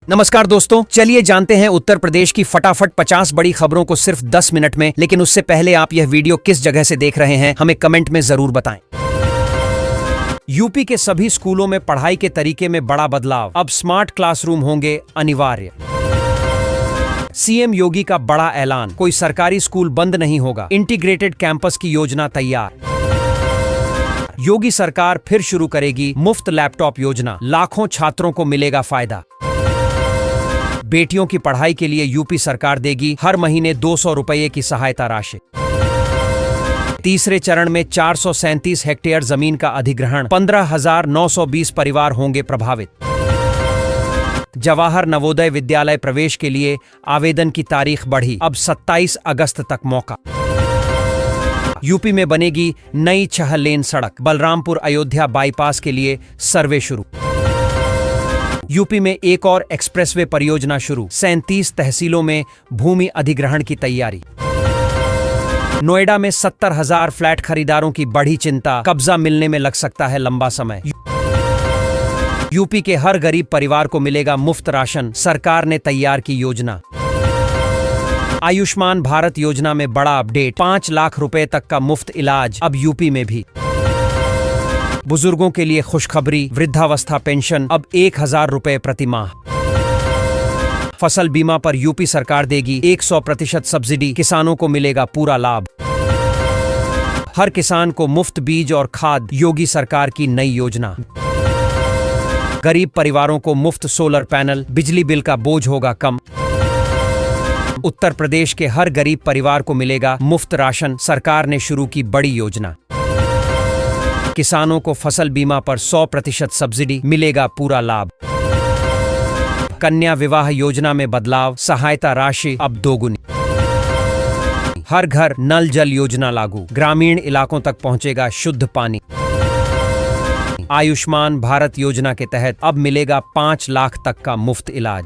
नमस्कार दोस्तों, चलिए जानते हैं उत्तर प्रदेश की फटाफट 50 बड़ी खबरों को सिर्फ 10 मिनट में। लेकिन उससे पहले आप यह वीडियो किस जगह से देख रहे हैं हमें कमेंट में जरूर बताएं। यूपी के सभी स्कूलों में पढ़ाई के तरीके में बड़ा बदलाव, अब स्मार्ट क्लासरूम होंगे अनिवार्य। सीएम योगी का बड़ा ऐलान, कोई सरकारी स्कूल बंद नहीं होगा, इंटीग्रेटेड कैंपस की योजना तैयार। योगी सरकार फिर शुरू करेगी मुफ्त लैपटॉप योजना, लाखों छात्रों को मिलेगा फायदा। बेटियों की पढ़ाई के लिए यूपी सरकार देगी हर महीने 200 रुपये की सहायता राशि। तीसरे चरण में 437 हेक्टेयर जमीन का अधिग्रहण, 15,920 परिवार होंगे प्रभावित। जवाहर नवोदय विद्यालय प्रवेश के लिए आवेदन की तारीख बढ़ी, अब 27 अगस्त तक मौका। यूपी में बनेगी नई 6 लेन सड़क, बलरामपुर अयोध्या बाईपास के लिए सर्वे शुरू। यूपी में एक और एक्सप्रेसवे परियोजना शुरू, 37 तहसीलों में भूमि अधिग्रहण की तैयारी। नोएडा में 70,000 फ्लैट खरीदारों की बढ़ी चिंता, कब्जा मिलने में लग सकता है लंबा समय। यूपी के हर गरीब परिवार को मिलेगा मुफ्त राशन, सरकार ने तैयार की योजना। आयुष्मान भारत योजना में बड़ा अपडेट, 5 लाख रुपए तक का मुफ्त इलाज अब यूपी में भी। बुजुर्गों के लिए खुशखबरी, वृद्धावस्था पेंशन अब 1,000 रुपए प्रति माह। फसल बीमा पर यूपी सरकार देगी 100% सब्सिडी, किसानों को मिलेगा पूरा लाभ। हर किसान को मुफ्त बीज और खाद, योगी सरकार की नई योजना। गरीब परिवारों को मुफ्त सोलर पैनल, बिजली बिल का बोझ होगा कम। उत्तर प्रदेश के हर गरीब परिवार को मिलेगा मुफ्त राशन, सरकार ने शुरू की बड़ी योजना। किसानों को फसल बीमा पर 100% सब्सिडी, मिलेगा पूरा लाभ। कन्या विवाह योजना में बदलाव, सहायता राशि अब दोगुनी। हर घर नल जल योजना लागू, ग्रामीण इलाकों तक पहुंचेगा शुद्ध पानी। आयुष्मान भारत योजना के तहत अब मिलेगा 5 लाख तक का मुफ्त इलाज।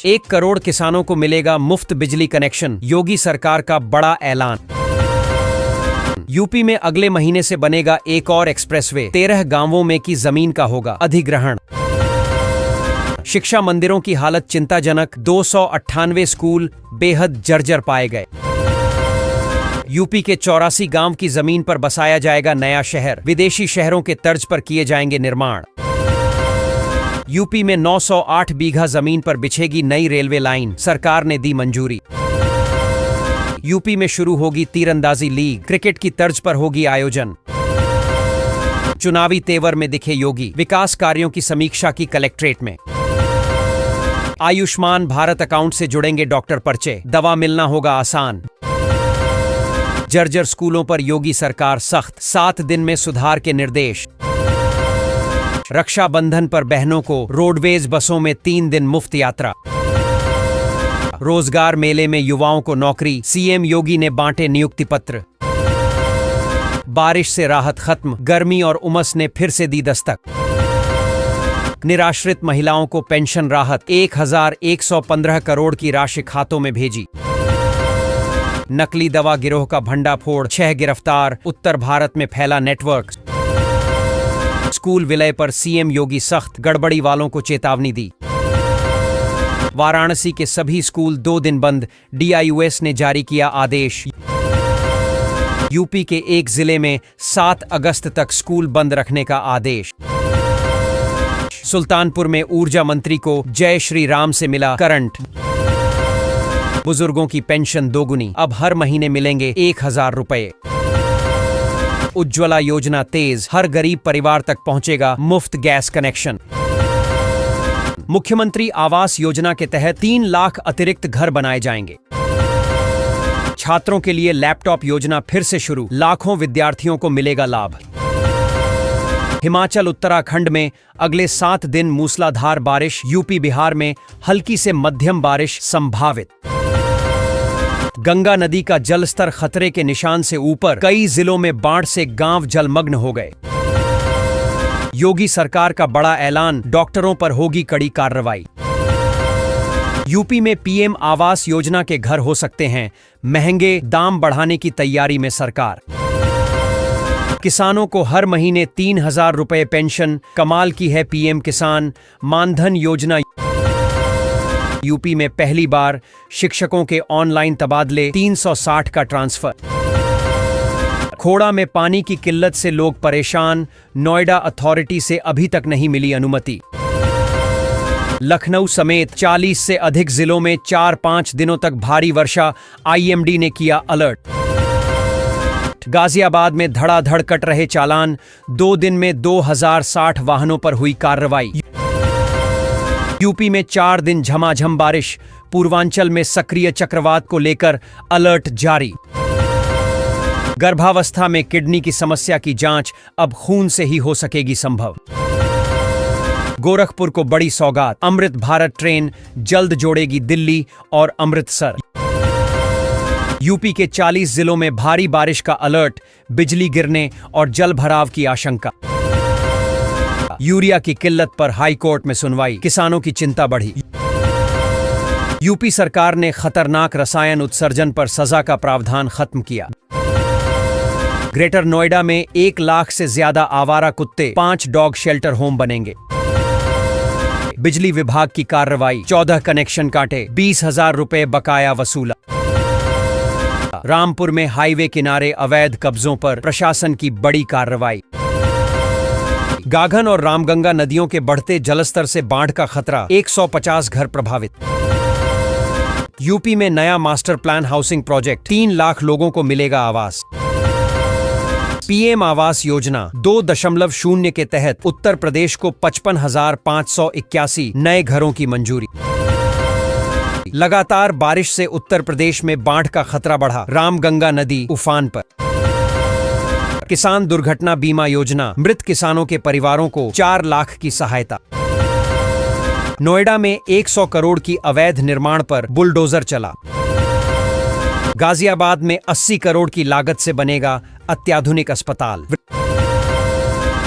1 करोड़ किसानों को मिलेगा मुफ्त बिजली कनेक्शन, योगी सरकार का बड़ा ऐलान। यूपी में अगले महीने से बनेगा एक और एक्सप्रेसवे, 13 गांवों में की जमीन का होगा अधिग्रहण। शिक्षा मंदिरों की हालत चिंताजनक, 298 स्कूल बेहद जर्जर पाए गए। यूपी के 84 गांव की जमीन पर बसाया जाएगा नया शहर, विदेशी शहरों के तर्ज पर किए जाएंगे निर्माण। यूपी में 908 बीघा जमीन पर बिछेगी नई रेलवे लाइन, सरकार ने दी मंजूरी। यूपी में शुरू होगी तीरंदाजी लीग, क्रिकेट की तर्ज पर होगी आयोजन। चुनावी तेवर में दिखे योगी, विकास कार्यों की समीक्षा की कलेक्ट्रेट में। आयुष्मान भारत अकाउंट से जुड़ेंगे डॉक्टर पर्चे, दवा मिलना होगा आसान। जर्जर स्कूलों पर योगी सरकार सख्त, 7 दिन में सुधार के निर्देश। रक्षाबंधन पर बहनों को रोडवेज बसों में 3 दिन मुफ्त यात्रा। रोजगार मेले में युवाओं को नौकरी, सीएम योगी ने बांटे नियुक्ति पत्र। बारिश से राहत खत्म, गर्मी और उमस ने फिर से दी दस्तक। निराश्रित महिलाओं को पेंशन राहत, 1,115 करोड़ की राशि खातों में भेजी। नकली दवा गिरोह का भंडाफोड़, 6 गिरफ्तार, उत्तर भारत में फैला नेटवर्क। स्कूल विलय पर सीएम योगी सख्त, गड़बड़ी वालों को चेतावनी दी। वाराणसी के सभी स्कूल 2 दिन बंद, डीआईयूएस ने जारी किया आदेश। यूपी के एक जिले में 7 अगस्त तक स्कूल बंद रखने का आदेश। सुल्तानपुर में ऊर्जा मंत्री को जय श्री राम से मिला करंट। बुजुर्गों की पेंशन दोगुनी, अब हर महीने मिलेंगे 1,000 रुपए। उज्ज्वला योजना तेज, हर गरीब परिवार तक पहुंचेगा मुफ्त गैस कनेक्शन। मुख्यमंत्री आवास योजना के तहत 3 लाख अतिरिक्त घर बनाए जाएंगे। छात्रों के लिए लैपटॉप योजना फिर से शुरू, लाखों विद्यार्थियों को मिलेगा लाभ। हिमाचल उत्तराखंड में अगले 7 दिन मूसलाधार बारिश, यूपी बिहार में हल्की से मध्यम बारिश संभावित। गंगा नदी का जलस्तर खतरे के निशान से ऊपर, कई जिलों में बाढ़ से गांव जलमग्न हो गए। योगी सरकार का बड़ा ऐलान, डॉक्टरों पर होगी कड़ी कार्रवाई। यूपी में पीएम आवास योजना के घर हो सकते हैं महंगे, दाम बढ़ाने की तैयारी में सरकार। किसानों को हर महीने 3,000 रुपए पेंशन। कमाल की है पीएम किसान मानधन योजना। यूपी में पहली बार शिक्षकों के ऑनलाइन तबादले, 360 का ट्रांसफर। खोड़ा में पानी की किल्लत से लोग परेशान, नोएडा अथॉरिटी से अभी तक नहीं मिली अनुमति। लखनऊ समेत 40 से अधिक जिलों में 4-5 दिनों तक भारी वर्षा, आईएमडी ने किया अलर्ट। गाजियाबाद में धड़ाधड़ कट रहे चालान, 2 दिन में 2060 वाहनों पर हुई कार्रवाई। यूपी में 4 दिन झमाझम बारिश, पूर्वांचल में सक्रिय चक्रवात को लेकर अलर्ट जारी। गर्भावस्था में किडनी की समस्या की जांच अब खून से ही हो सकेगी संभव। गोरखपुर को बड़ी सौगात, अमृत भारत ट्रेन जल्द जोड़ेगी दिल्ली और अमृतसर। यूपी के 40 जिलों में भारी बारिश का अलर्ट, बिजली गिरने और जल भराव की आशंका। यूरिया की किल्लत पर हाईकोर्ट में सुनवाई, किसानों की चिंता बढ़ी। यूपी सरकार ने खतरनाक रसायन उत्सर्जन पर सजा का प्रावधान खत्म किया। ग्रेटर नोएडा में 1 लाख से ज्यादा आवारा कुत्ते, 5 डॉग शेल्टर होम बनेंगे। बिजली विभाग की कार्रवाई, 14 कनेक्शन काटे, 20,000 रुपए बकाया वसूला। रामपुर में हाईवे किनारे अवैध कब्जों पर प्रशासन की बड़ी कार्रवाई। गाघन और रामगंगा नदियों के बढ़ते जलस्तर से बाढ़ का खतरा, 150 घर प्रभावित। यूपी में नया master plan housing project, 3 lakh लोगों को मिलेगा आवास। पीएम आवास योजना 2.0 के तहत उत्तर प्रदेश को 55,581 नए घरों की मंजूरी। लगातार बारिश से उत्तर प्रदेश में बाढ़ का खतरा बढ़ा, रामगंगा नदी उफान पर। किसान दुर्घटना बीमा योजना, मृत किसानों के परिवारों को 4 लाख की सहायता। नोएडा में 100 करोड़ की अवैध निर्माण पर बुलडोजर चला। गाजियाबाद में 80 करोड़ की लागत से बनेगा अत्याधुनिक अस्पताल।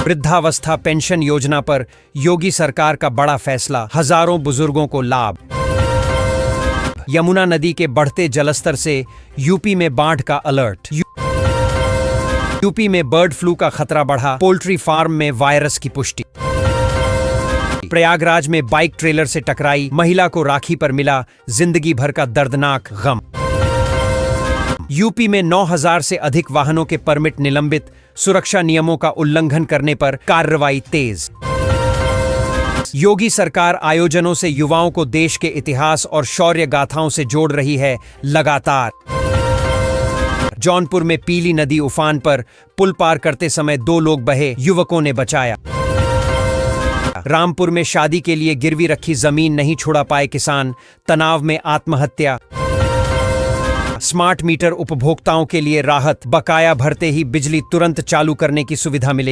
वृद्धावस्था पेंशन योजना पर योगी सरकार का बड़ा फैसला, हजारों बुजुर्गों को लाभ। यमुना नदी के बढ़ते जलस्तर से यूपी में बाढ़ का अलर्ट। यूपी में बर्ड फ्लू का खतरा बढ़ा, पोल्ट्री फार्म में वायरस की पुष्टि। प्रयागराज में बाइक ट्रेलर से टकराई, महिला को राखी पर मिला जिंदगी भर का दर्दनाक गम। यूपी में 9,000 से अधिक वाहनों के परमिट निलंबित, सुरक्षा नियमों का उल्लंघन करने पर कार्रवाई तेज। योगी सरकार आयोजनों से युवाओं को देश के इतिहास और शौर्य गाथाओं से जोड़ रही है लगातार। जौनपुर में पीली नदी उफान पर, पुल पार करते समय 2 लोग बहे, युवकों ने बचाया। रामपुर में शादी के लिए गिरवी रखी जमीन नहीं छुड़ा पाए किसान, तनाव में आत्महत्या। स्मार्ट मीटर उपभोक्ताओं के लिए राहत, बकाया भरते ही बिजली तुरंत चालू करने की सुविधा मिलेगी।